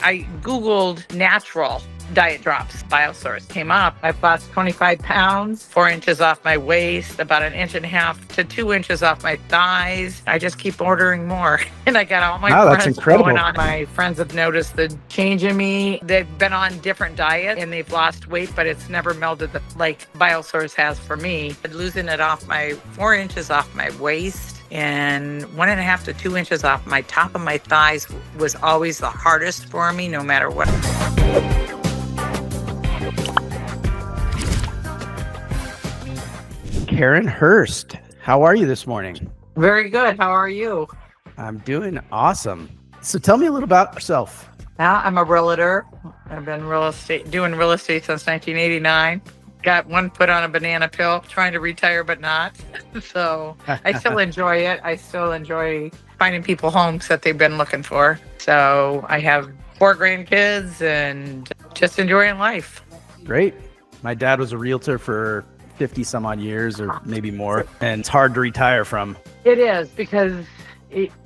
I Googled natural diet drops. BioSource came up. I've lost 25 pounds, 4 inches off my waist, about 1.5 to 2 inches off my thighs. I just keep ordering more. And I got all my friends going on. My friends have noticed the change in me. They've been on different diets and they've lost weight, but it's never melded like BioSource has for me. Losing it off my 4 inches off my waist and 1.5 to 2 inches off my top of my thighs was always the hardest for me, no matter what. Karen Hurst, how are you this morning? Very good. How are you? I'm doing awesome. So tell me a little about yourself. I'm a realtor. I've been doing real estate since 1989. Got one foot on a banana peel, trying to retire, but not. So I still enjoy it. I still enjoy finding people homes that they've been looking for. So I have 4 grandkids and just enjoying life. Great. My dad was a realtor for 50 some odd years or maybe more, and it's hard to retire from. It is, because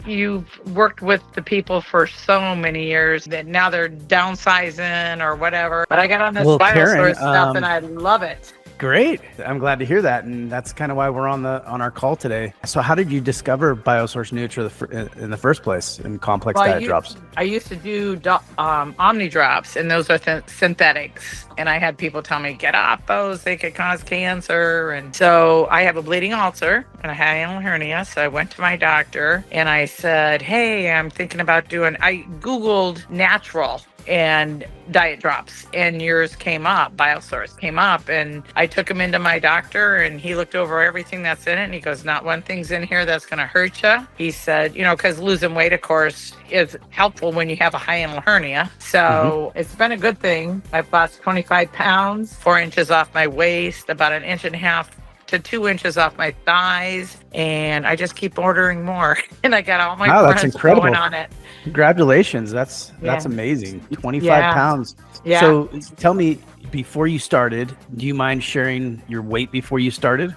you've worked with the people for so many years that now they're downsizing or whatever. But I got on this BioSource stuff and I love it. Great. I'm glad to hear that. And that's kind of why we're on our call today. So how did you discover BioSource Nutra in the first place in complex diet drops? I used to do Omni drops, and those are synthetics. And I had people tell me, get off those, they could cause cancer. And so I have a bleeding ulcer and a hiatal hernia. So I went to my doctor and I said, hey, I'm thinking about I Googled natural and diet drops, and yours came up, BioSource came up, and I took him into my doctor and he looked over everything that's in it and he goes, not one thing's in here that's going to hurt you. He said, because losing weight, of course, is helpful when you have a hiatal hernia. So It's been a good thing. I've lost 25 pounds, 4 inches off my waist, about 1.5 to 2 inches off my thighs, and I just keep ordering more. And I got all my friends going on it. Congratulations. That's amazing. 25 pounds. Yeah. So tell me, before you started, do you mind sharing your weight before you started?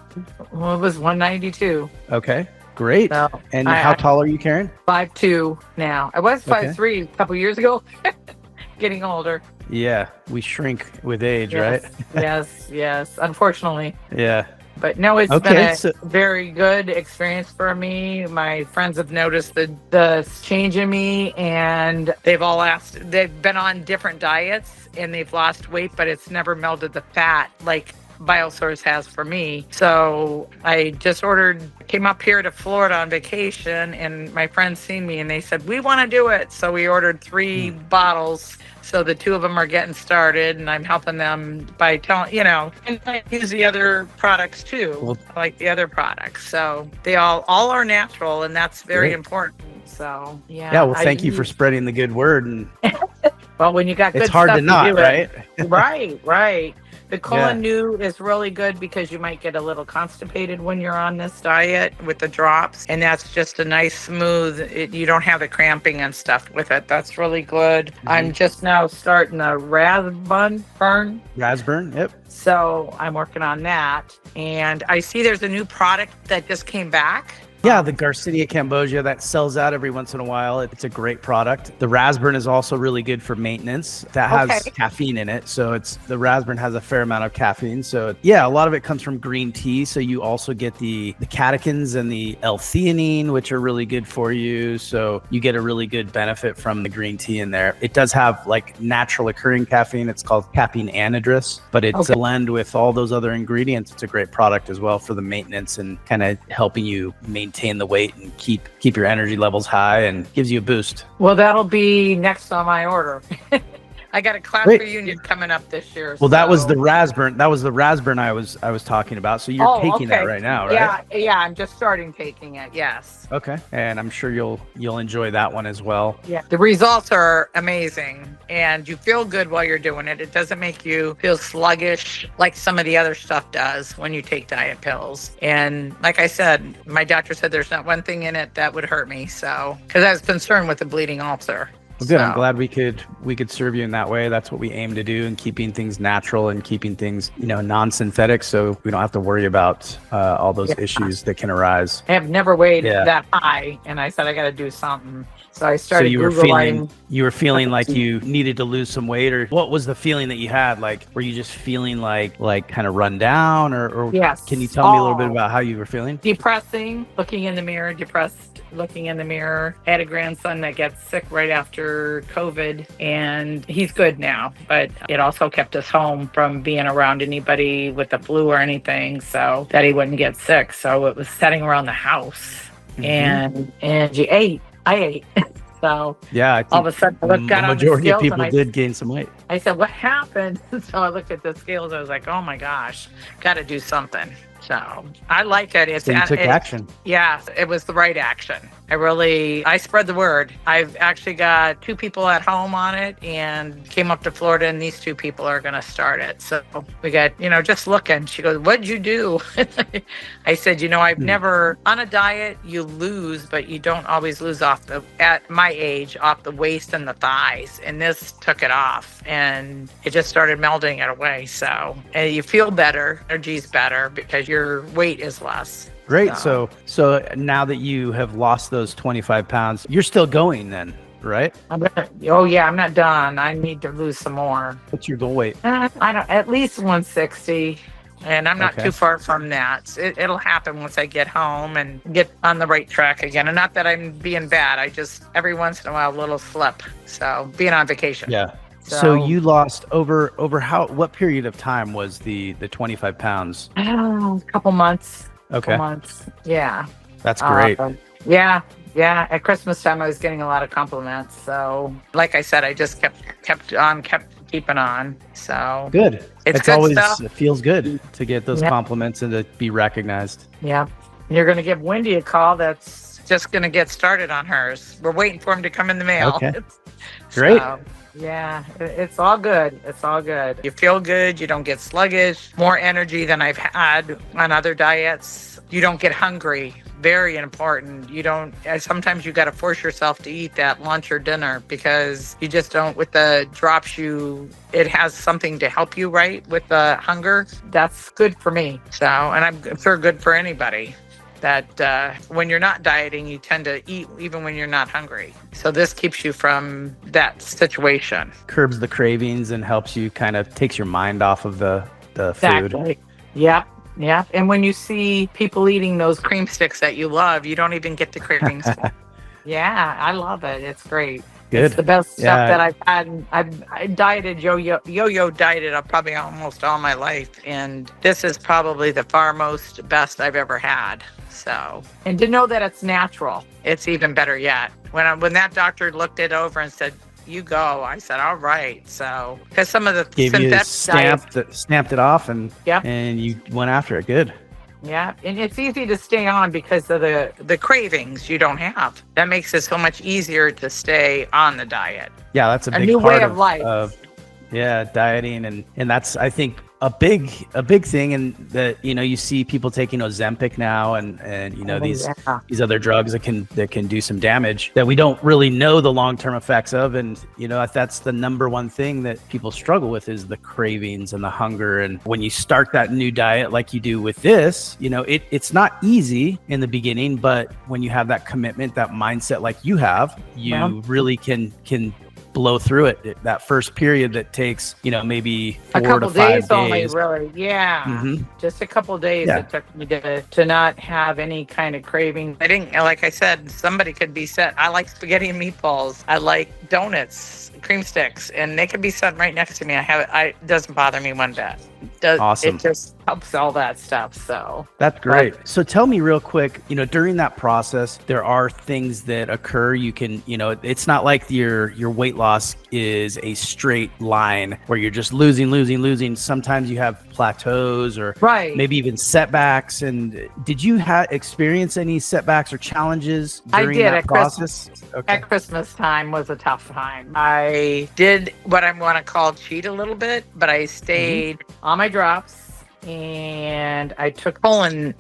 Well, it was 192. Okay, great. So and how tall are you, Karen? 5'2" now. I was 5'3" a couple years ago. Getting older. Yeah, we shrink with age, right? Yes. Unfortunately. Yeah. But no, it's been a very good experience for me. My friends have noticed the change in me, and they've been on different diets and they've lost weight, but it's never melded the fat like BioSource has for me. So I just came up here to Florida on vacation, and my friends seen me and they said, we want to do it. So we ordered 3 bottles. So the 2 of them are getting started, and I'm helping them by telling, and I use the other products too, like the other products. So they all are natural, and that's very important. So yeah. Yeah. Well, thank you for spreading the good word. And well, when you got good it's hard stuff to not, right? Right. The colon new is really good because you might get a little constipated when you're on this diet with the drops. And that's just a nice smooth, you don't have the cramping and stuff with it. That's really good. I'm just now starting a raspberry. Yep. So I'm working on that. And I see there's a new product that just came back. Yeah, the Garcinia Cambogia that sells out every once in a while. It's a great product. The raspberry is also really good for maintenance. That has caffeine in it. So the raspberry has a fair amount of caffeine. So yeah, a lot of it comes from green tea. So you also get the catechins and the L-theanine, which are really good for you. So you get a really good benefit from the green tea in there. It does have like natural occurring caffeine. It's called caffeine anhydrous, but it's a blend with all those other ingredients. It's a great product as well for the maintenance and kind of helping you maintain the weight and keep your energy levels high, and gives you a boost. Well, that'll be next on my order. I got a class reunion coming up this year. Well, that was the raspberry. That was the raspberry I was talking about. So you're taking that right now, right? Yeah. I'm just starting taking it. Yes. Okay, and I'm sure you'll enjoy that one as well. Yeah, the results are amazing, and you feel good while you're doing it. It doesn't make you feel sluggish like some of the other stuff does when you take diet pills. And like I said, my doctor said there's not one thing in it that would hurt me. So, because I was concerned with the bleeding ulcer. Well, good. I'm glad we could serve you in that way. That's what we aim to do, and keeping things natural and keeping things, non-synthetic, so we don't have to worry about all those issues that can arise. I have never weighed that high, and I said I got to do something. So I started. So you were feeling like you needed to lose some weight, or what was the feeling that you had? Like, were you just feeling like kind of run down, or yes? Can you tell me a little bit about how you were feeling? Depressing, looking in the mirror, looking in the mirror. I had a grandson that got sick right after COVID, and he's good now, but it also kept us home from being around anybody with the flu or anything, so that he wouldn't get sick. So it was sitting around the house, and I ate. So yeah, I think all of a sudden, I looked down the majority of people did gain some weight. I said, "What happened?" So I looked at the scales. I was like, "Oh my gosh, got to do something." So I like it. So you took action. Yeah, it was the right action. I spread the word. I've actually got 2 people at home on it, and came up to Florida, and these 2 people are going to start it. So we got, just looking. She goes, "What'd you do?" I said, I've never, on a diet, you lose, but you don't always lose at my age, off the waist and the thighs. And this took it off, and it just started melting it away. So you feel better, energy's better because your weight is less. Great. So now that you have lost those 25 pounds, you're still going then, right? I'm not done. I need to lose some more. What's your goal weight? At least 160. And I'm not too far from that. It'll happen once I get home and get on the right track again. And not that I'm being bad. I just, every once in a while, a little slip. So being on vacation. Yeah. So you lost over what period of time was the 25 pounds? A couple months. Okay. Months. Yeah. That's great. Yeah. At Christmas time, I was getting a lot of compliments. So, like I said, I just kept keeping on. So good. It's good always stuff. It feels good to get those compliments and to be recognized. Yeah. You're going to give Wendy a call. That's just going to get started on hers. We're waiting for him to come in the mail. Okay. Great. Yeah, it's all good. It's all good. You feel good. You don't get sluggish. More energy than I've had on other diets. You don't get hungry. Very important. Sometimes you got to force yourself to eat that lunch or dinner because you just don't, with the drops, it has something to help you, right? With the hunger. That's good for me. So, and I'm sure good for anybody. That when you're not dieting, you tend to eat even when you're not hungry. So this keeps you from that situation. Curbs the cravings and helps you takes your mind off of the food. Exactly. Yep. And when you see people eating those cream sticks that you love, you don't even get the cravings. Yeah, I love it. It's great. Good. It's the best stuff that I've had. I dieted yo-yo dieted probably almost all my life, and this is probably the most best I've ever had. So, and to know that it's natural, it's even better yet. When that doctor looked it over and said, "You go," I said, "All right." So, because some of the stamped it off, and you went after it. Good. Yeah, and it's easy to stay on because of the cravings you don't have. That makes it so much easier to stay on the diet. Yeah, that's a big new part way of life. Dieting, and that's, I think, a big thing. And that you see people taking Ozempic now, and these other drugs that can do some damage that we don't really know the long-term effects of. And that's the number one thing that people struggle with is the cravings and the hunger. And when you start that new diet like you do with this, it's not easy in the beginning, but when you have that commitment, that mindset like you have, you really can blow through it. That first period that takes maybe 4 to 5 days only, really. Just a couple days it took me to not have any kind of craving. I didn't, like I said, somebody could be set. I like spaghetti and meatballs. I like donuts, cream sticks, and they could be set right next to me. It doesn't bother me one bit. Awesome. It just helps all that stuff. So that's great. So tell me real quick, during that process, there are things that occur. You can, it's not like your weight loss is a straight line where you're just losing. Sometimes you have plateaus or maybe even setbacks. And did you experience any setbacks or challenges during that process? At Christmas time was a tough time. I did what I want to call cheat a little bit, but I stayed on my drops and I took colon.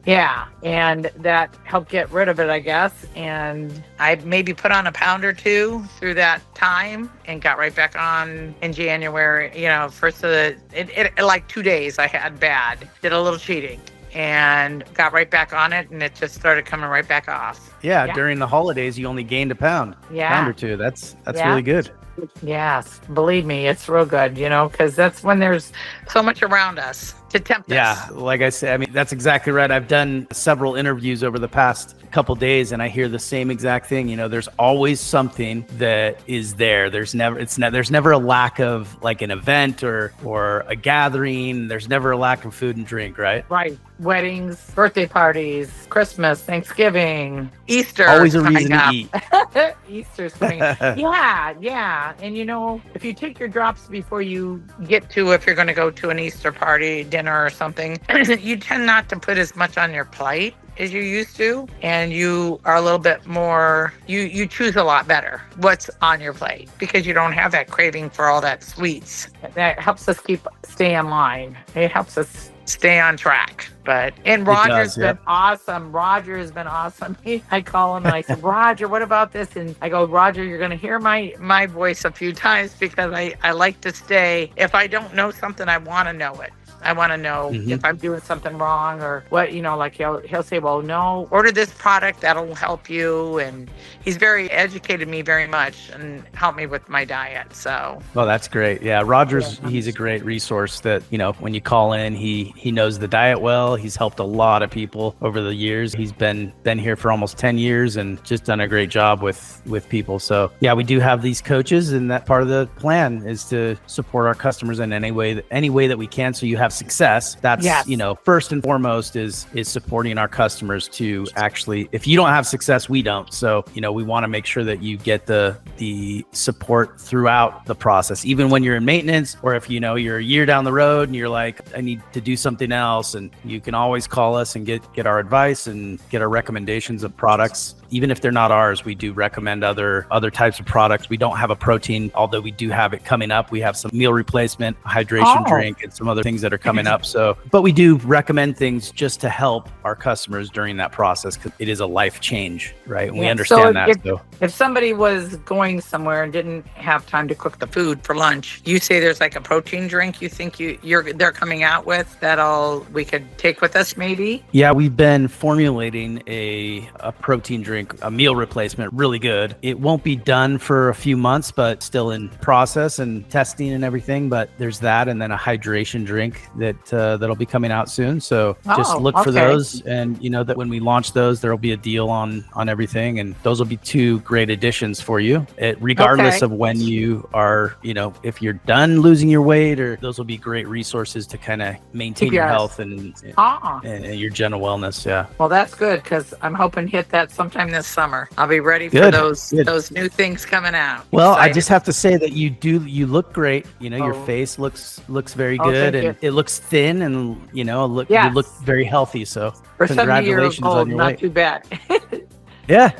Yeah, and that helped get rid of it, I guess. And I maybe put on a pound or two through that time and got right back on in January. First of like 2 days I had bad, did a little cheating and got right back on it, and it just started coming right back off. Yeah. During the holidays, you only gained a pound. Pound or two. That's really good. Yes, believe me, it's real good, because that's when there's so much around us to tempt us. Yeah, like I said, I mean, that's exactly right. I've done several interviews over the past couple days, and I hear the same exact thing. There's always something that is there. There's never a lack of like an event or a gathering. There's never a lack of food and drink, right? Right. Weddings, birthday parties, Christmas, Thanksgiving, Easter. Always a reason to eat. Easter's coming. Yeah. And if you take your drops before you get to, if you're going to go to an Easter party, dinner or something, you tend not to put as much on your plate as you used to, and you are a little bit more, you choose a lot better what's on your plate because you don't have that craving for all that sweets. That helps us stay in line. It helps us stay on track. And Roger's been awesome. Roger has been awesome. I call him and I said, Roger, what about this? And I go, Roger, you're going to hear my voice a few times because I like to stay. If I don't know something, I want to know it. I want to know if I'm doing something wrong or what, like he'll say, well, no, order this product, that'll help you. And he's educated me very much and helped me with my diet. So. Well, that's great. Yeah. He's a great resource that, when you call in, he knows the diet well. He's helped a lot of people over the years. He's been here for almost 10 years and just done a great job with people. So yeah, we do have these coaches, and that part of the plan is to support our customers in any way that we can. So you have success. That's, first and foremost is supporting our customers to actually, if you don't have success, we don't. So, we want to make sure that you get the support throughout the process, even when you're in maintenance, or if, you're a year down the road and you're like, I need to do something else. And you can always call us and get our advice and get our recommendations of products. Even if they're not ours, we do recommend other types of products. We don't have a protein, although we do have it coming up. We have some meal replacement, hydration drink, and some other things that are coming up. So, but we do recommend things just to help our customers during that process because it is a life change, right? And we understand that. If somebody was going somewhere and didn't have time to cook the food for lunch, you say there's like a protein drink you think they're coming out with that we could take with us maybe? Yeah, we've been formulating a protein drink, a meal replacement, really good. It won't be done for a few months, but still in process and testing and everything. But there's that, and then a hydration drink that'll be coming out soon. So just look for those, and that when we launch those, there'll be a deal on everything, and those will be two great additions for you, regardless of when you are, if you're done losing your weight, or those will be great resources to kind of maintain your health and your general wellness. Yeah. Well, that's good because I'm hoping to hit that sometime this summer. I'll be ready for those new things coming out. Well, excited. I just have to say that you look great. Your face looks very good, and it looks thin, and you look very healthy. So for congratulations old, on your not weight. Too bad. Yeah.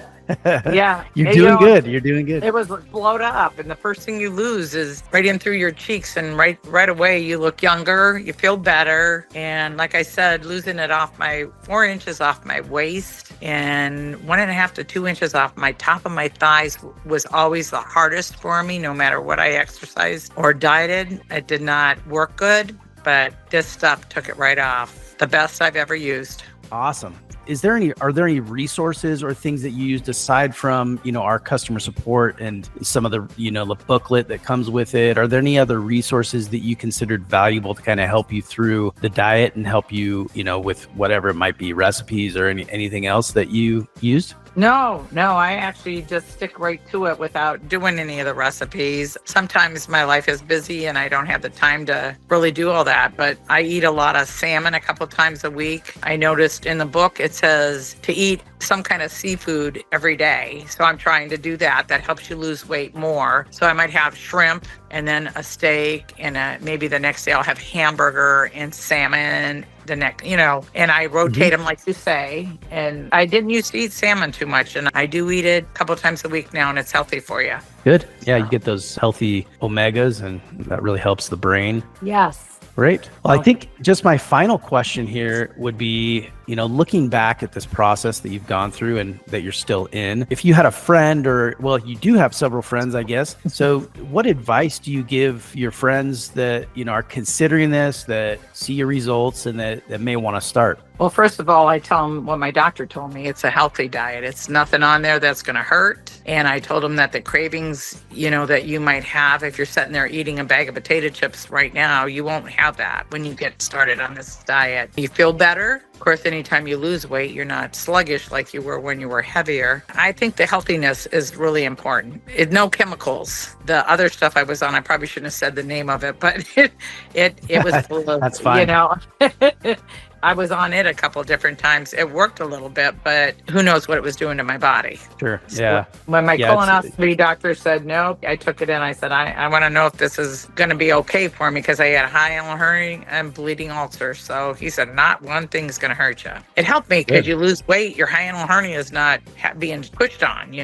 Yeah. You're doing good. You're doing good. It was blowed up, and the first thing you lose is right in through your cheeks, and right away you look younger, you feel better. And like I said, losing it 4 inches off my waist and 1.5 to 2 inches off my top of my thighs was always the hardest for me, no matter what I exercised or dieted. It did not work good, but this stuff took it right off. The best I've ever used. Awesome. Are there any resources or things that you used aside from, our customer support and some of the, the booklet that comes with it? Are there any other resources that you considered valuable to kind of help you through the diet and help you, with whatever it might be, recipes or anything else that you used? No, I actually just stick right to it without doing any of the recipes. Sometimes my life is busy and I don't have the time to really do all that, but I eat a lot of salmon a couple times a week. I noticed in the book it says to eat some kind of seafood every day. So I'm trying to do that. That helps you lose weight more. So I might have shrimp and then a steak, and maybe the next day I'll have hamburger and salmon the next, and I rotate them like you say. And I didn't used to eat salmon too much, and I do eat it a couple times a week now, and it's healthy for you. Good. Yeah, you get those healthy omegas, and that really helps the brain. Yes. Great. Well, I think just my final question here would be, looking back at this process that you've gone through and that you're still in, if you had a friend you do have several friends, I guess. So what advice do you give your friends that, are considering this, that see your results and that may want to start? Well, first of all, I tell them what my doctor told me. It's a healthy diet. It's nothing on there that's going to hurt. And I told them that the cravings, that you might have if you're sitting there eating a bag of potato chips right now, you won't have that when you get started on this diet. You feel better. Of course, anytime you lose weight, you're not sluggish like you were when you were heavier. I think the healthiness is really important. No chemicals. The other stuff I was on, I probably shouldn't have said the name of it, but it was full of, that's fine. I was on it a couple of different times. It worked a little bit, but who knows what it was doing to my body. Sure. So yeah. when my colonoscopy doctor said no, I took it in. I said, I want to know if this is going to be okay for me because I had a high animal hernia and bleeding ulcers. So he said, not one thing's going to hurt you. It helped me because you lose weight. Your high animal hernia is not being pushed on,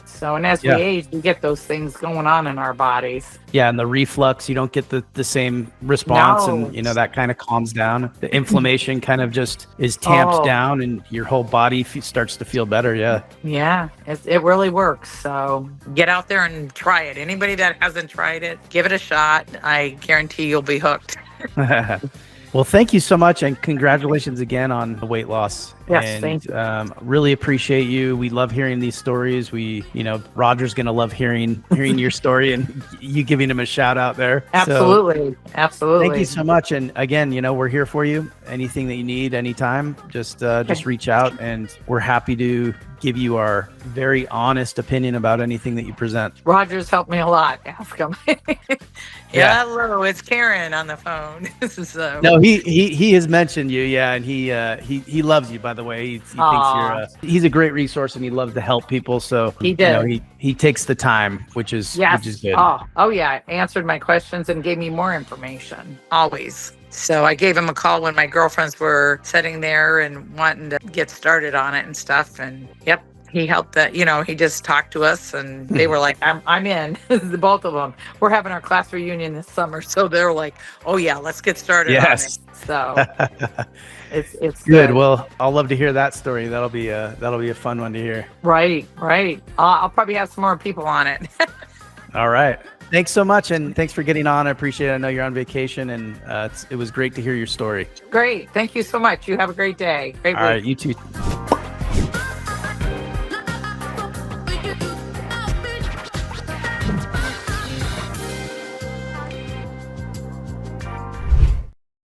So, and as we age, we get those things going on in our bodies. Yeah, and the reflux, you don't get the same response, and that kind of calms down. The inflammation kind of just is tamped down, and your whole body starts to feel better. Yeah, it really works. So get out there and try it. Anybody that hasn't tried it, give it a shot. I guarantee you'll be hooked. Well, thank you so much, and congratulations again on the weight loss. Yes, thank you. Really appreciate you. We love hearing these stories. Roger's gonna love hearing your story and you giving him a shout out there. Absolutely, absolutely. Thank you so much. And again, we're here for you. Anything that you need, anytime, just reach out, and we're happy to give you our very honest opinion about anything that you present. Roger's helped me a lot. Ask him. Hello, it's Karen on the phone. No, he has mentioned you, and he loves you, by the way. He thinks he's a great resource, and he loves to help people. So he did. He takes the time, which is good. Oh yeah, answered my questions and gave me more information. Always. So I gave him a call when my girlfriends were sitting there and wanting to get started on it and stuff. And he helped that, he just talked to us and they were like, I'm in. The both of them. We're having our class reunion this summer. So they're like, oh yeah, let's get started on it. So it's good. Well, I'll love to hear that story. That'll be a fun one to hear. Right. I'll probably have some more people on it. All right. Thanks so much, and thanks for getting on. I appreciate it. I know you're on vacation, and it was great to hear your story. Great. Thank you so much. You have a great day. Great week. All right, you too.